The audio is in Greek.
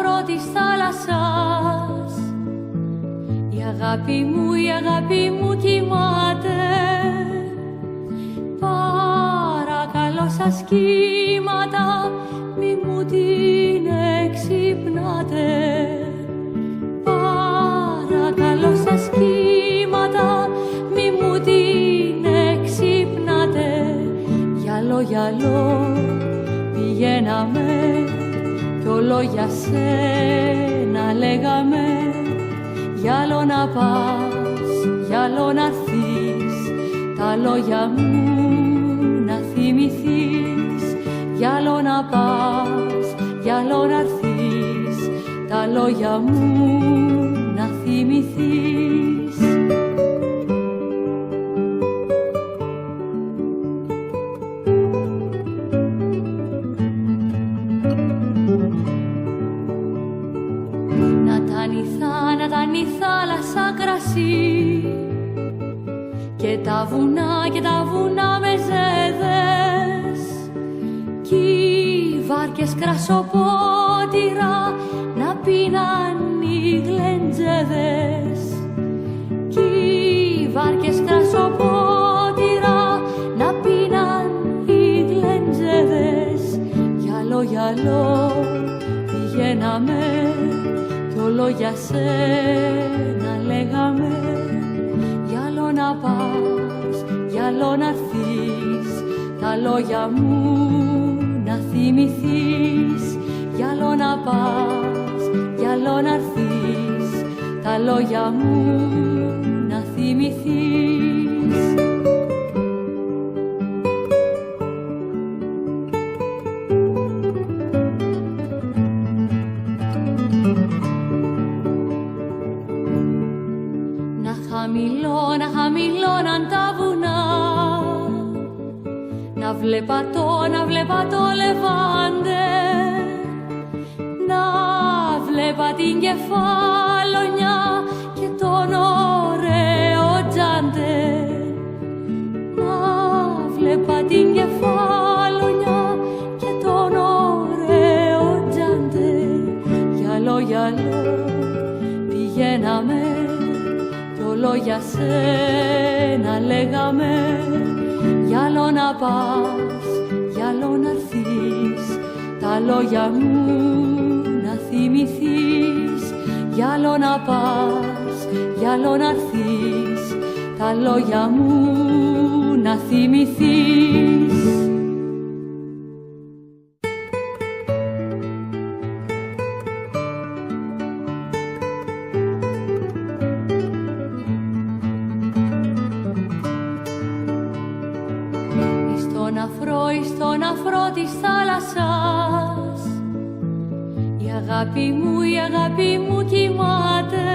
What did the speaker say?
αφρό της θάλασσας. Η αγάπη μου κοιμάται. Παρακαλώ σας κύματα, μη μου την εξυπνάτε. Παρακαλώ σας κύματα, μη μου την εξυπνάτε. Γυαλό πηγαίναμε κι όλο για σένα λέγαμε. Γυαλό να πας, γυαλό να έρθεις, τα λόγια μου να θυμηθείς. Γυαλό να πας, γυαλό να έρθεις, τα λόγια μου να θυμηθείς. Να ήταν η θάλασσα κρασί και τα βουνά με ζέδες κι οι βάρκες κρασοπότηρα να πίναν οι γλεντζέδες κι οι βάρκες κρασοπότηρα να πίναν οι γλεντζέδες. Γυαλό πηγαίναμε κι όλο για σένα λέγαμε. Γυαλό να πας, γυαλό να έρθεις, τα λόγια μου να θυμηθείς. Γυαλό να πας, γυαλό να έρθεις, τα λόγια μου να θυμηθείς. Να χαμηλώναν τα βουνά, να βλέπα το λεβάντε, να βλέπα την κεφάλωνια και τον ωραίο τζάντε. Να βλέπα την κεφάλωνια και τον ωραίο τζάντε. Γυαλό πηγαίναμε κι όλο για σένα λέγαμε. Γυαλό να πας, γυαλό να έρθεις, τα λόγια μου να θυμηθείς. Γυαλό να πας, γυαλό να έρθεις, τα λόγια μου να θυμηθείς. Στον αφρό της θάλασσας η αγάπη μου κοιμάται.